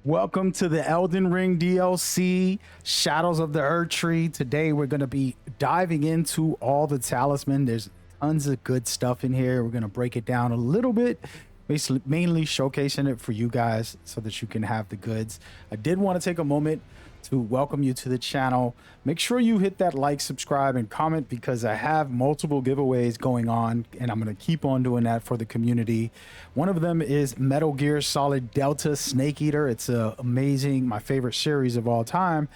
Welcome to the Elden Ring DLC, Shadows of the Erdtree. Today we're going to be diving into all the talisman. There's tons of good stuff in here. We're going to break it down a little bit, basically mainly showcasing it for you guys so that you can have the goods. I did want to take a moment to welcome you to the channel. Make sure you hit that like, subscribe, and comment because I have multiple giveaways going on and I'm going to keep on doing that for the community. One of them is Metal Gear Solid Delta Snake Eater. It's amazing, my favorite series of all time.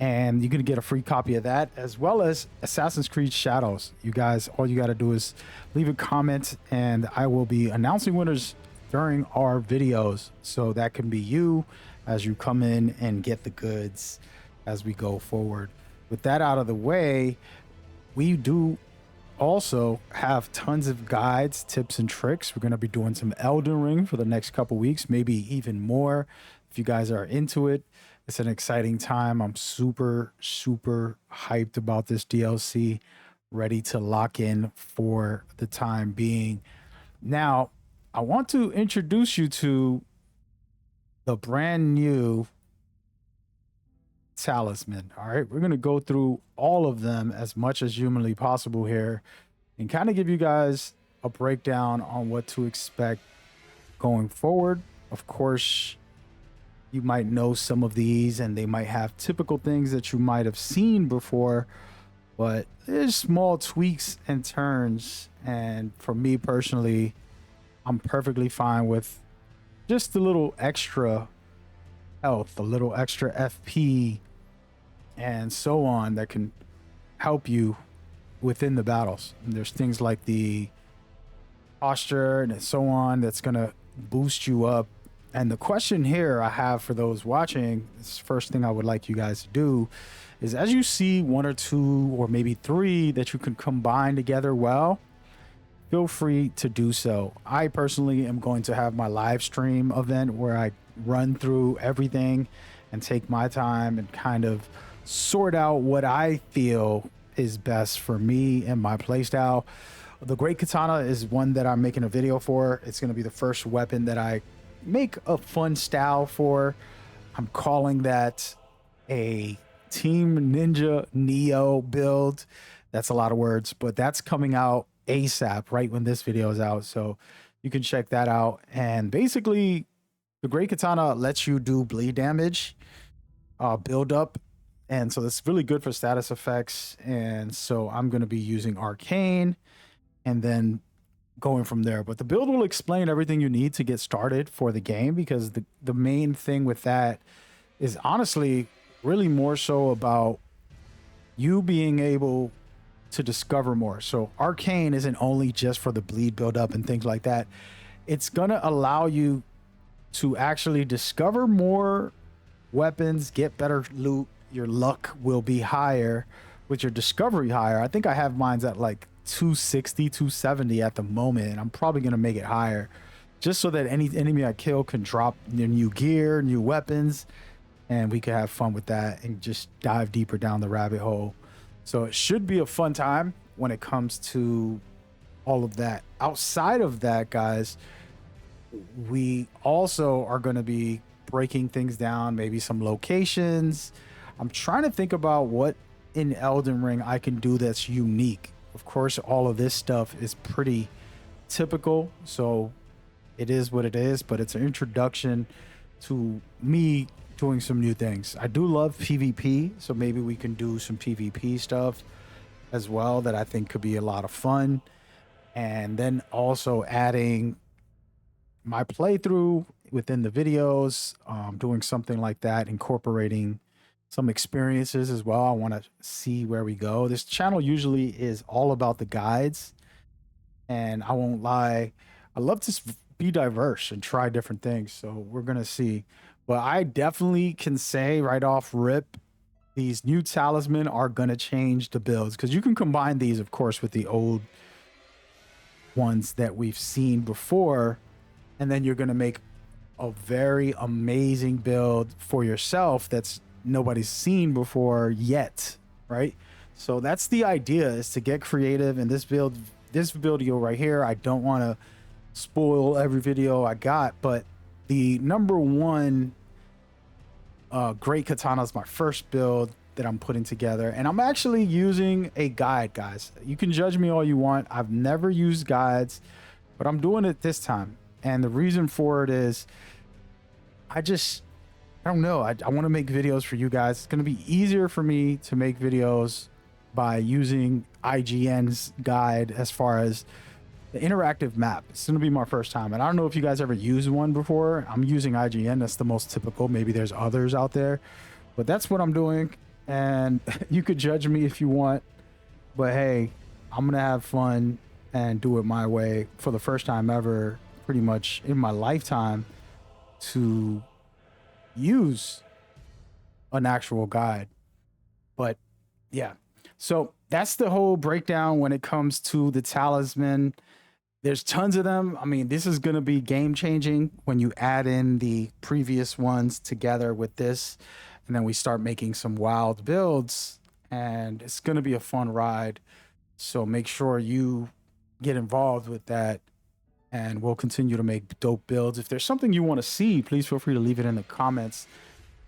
And you're going to get a free copy of that, as well as Assassin's Creed Shadows. You guys, all you got to do is leave a comment and I will be announcing winners during our videos. So that can be you as you come in and get the goods as we go forward. With that out of the way, we do also have tons of guides, tips, and tricks. We're going to be doing some Elden Ring for the next couple weeks, maybe even more. If you guys are into it, it's an exciting time. I'm super hyped about this DLC, ready to lock in for the time being. Now, I want to introduce you to the brand new Talisman. All right, we're going to go through all of them as much as humanly possible here and kind of give you guys a breakdown on what to expect going forward. Of course, you might know some of these and they might have typical things that you might have seen before, but there's small tweaks and turns. And for me personally, I'm perfectly fine with just a little extra health, a little extra FP, and so on that can help you within the battles. And there's things like the posture and so on that's going to boost you up. And the question here I have for those watching, this first thing I would like you guys to do is, as you see one or two or maybe three that you can combine together well, feel free to do so. I personally am going to have my live stream event where I run through everything and take my time and kind of sort out what I feel is best for me and my playstyle. The Great Katana is one that I'm making a video for. It's going to be the first weapon that I make a fun style for. I'm calling that a Team Ninja Neo build. That's a lot of words, but that's coming out ASAP right when this video is out, so you can check that out. And basically the Great Katana lets you do bleed damage, build up, and so it's really good for status effects. And so I'm going to be using Arcane and then going from there, but the build will explain everything you need to get started for the game, because the main thing with that is honestly really more so about you being able to discover more. So Arcane isn't only just for the bleed build up and things like that. It's gonna allow you to actually discover more weapons, get better loot. Your luck will be higher with your discovery higher. I think I have mines at like 260, 270 at the moment, and I'm probably gonna make it higher just so that any enemy I kill can drop new gear, new weapons, and we can have fun with that and just dive deeper down the rabbit hole. So it should be a fun time when it comes to all of that. Outside of that, guys, we also are going to be breaking things down, maybe some locations. I'm trying to think about what in Elden Ring I can do that's unique. Of course, all of this stuff is pretty typical, so it is what it is, but it's an introduction to me doing some new things. I do love PvP, so maybe we can do some PvP stuff as well that I think could be a lot of fun. And then also adding my playthrough within the videos, doing something like that, incorporating some experiences as well. I want to see where we go. This channel usually is all about the guides, and I won't lie, I love to be diverse and try different things, so we're gonna see. But I definitely can say right off rip, these new talisman are going to change the builds, because you can combine these, of course, with the old ones that we've seen before. And then you're going to make a very amazing build for yourself that's nobody's seen before yet, right? So that's the idea, is to get creative. And this video right here, I don't want to spoil every video I got, but the number one Great Katana is my first build that I'm putting together, and I'm actually using a guide, guys. You can judge me all you want. I've never used guides, but I'm doing it this time. And the reason for it is I don't know. I want to make videos for you guys. It's going to be easier for me to make videos by using IGN's guide as far as the interactive map. It's going to be my first time. And I don't know if you guys ever used one before. I'm using IGN. That's the most typical. Maybe there's others out there, but that's what I'm doing. And you could judge me if you want, but hey, I'm going to have fun and do it my way for the first time ever, pretty much in my lifetime, to use an actual guide. But yeah, so that's the whole breakdown when it comes to the Talisman. There's tons of them. I mean, this is going to be game changing when you add in the previous ones together with this, and then we start making some wild builds, and it's going to be a fun ride. So make sure you get involved with that, and we'll continue to make dope builds. If there's something you want to see, please feel free to leave it in the comments.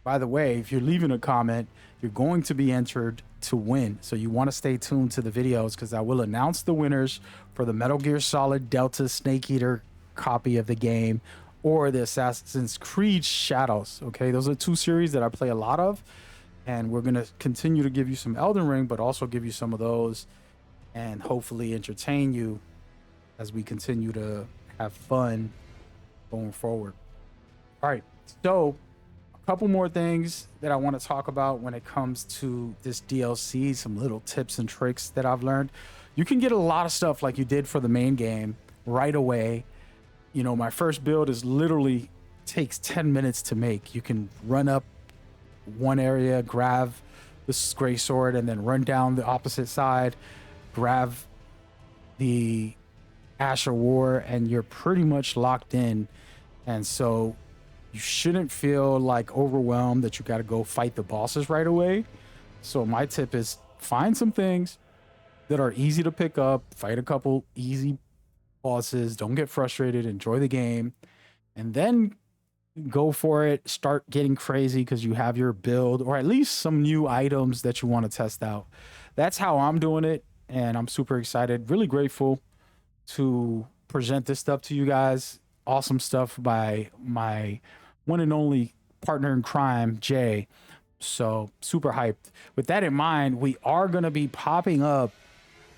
By the way, if you're leaving a comment, you're going to be entered to win. So you want to stay tuned to the videos, because I will announce the winners for the Metal Gear Solid Delta Snake Eater copy of the game, or the Assassin's Creed Shadows. Okay, those are two series that I play a lot of, and we're going to continue to give you some Elden Ring, but also give you some of those and hopefully entertain you as we continue to have fun going forward. All right, so a couple more things that I want to talk about when it comes to this DLC, some little tips and tricks that I've learned. You can get a lot of stuff like you did for the main game right away. You know, my first build is literally takes 10 minutes to make. You can run up one area, grab this gray sword, and then run down the opposite side, grab the Ash of War, and you're pretty much locked in. And so you shouldn't feel like overwhelmed that you got to go fight the bosses right away. So my tip is find some things that are easy to pick up, fight a couple easy bosses, don't get frustrated, enjoy the game, and then go for it. Start getting crazy because you have your build, or at least some new items that you want to test out. That's how I'm doing it, and I'm super excited, really grateful to present this stuff to you guys. Awesome stuff by my one and only partner in crime, Jay. So super hyped. With that in mind, we are going to be popping up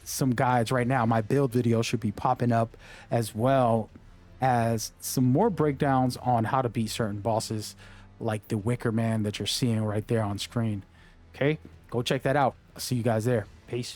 some guides right now. My build video should be popping up, as well as some more breakdowns on how to beat certain bosses like the Wicker Man that you're seeing right there on screen. Okay, go check that out. I'll see you guys there. Peace.